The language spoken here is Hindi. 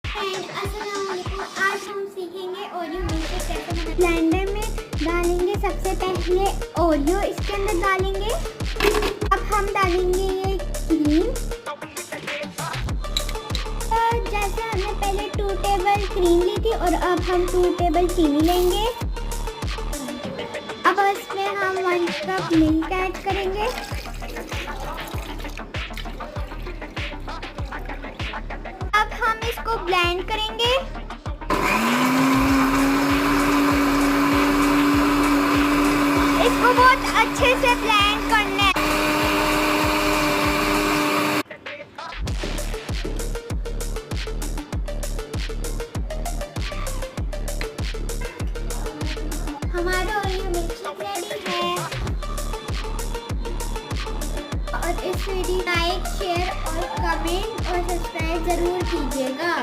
अस्सलाम वालेकुम। आज हम सीखेंगे ओरियो मिल्कशेक कैसे बनाना। ब्लेंडर में डालेंगे सबसे पहले ओरियो, इसके अंदर डालेंगे। अब हम डालेंगे ये क्रीम। और जैसे हमने पहले 2 टेबल क्रीम ली थी और अब हम 2 टेबल चीनी लेंगे। अब इसमें हम 1 कप मिल्क ऐड करेंगे। अब हम इसको ब्लेंड करेंगे। इसको बहुत अच्छे से ब्लेंड करना है। हमारा ओरियो मिल्कशेक रेडी है। और इस वीडियो लाइक, शेयर और कमेंट और सब्सक्राइब जरूर कीजिएगा।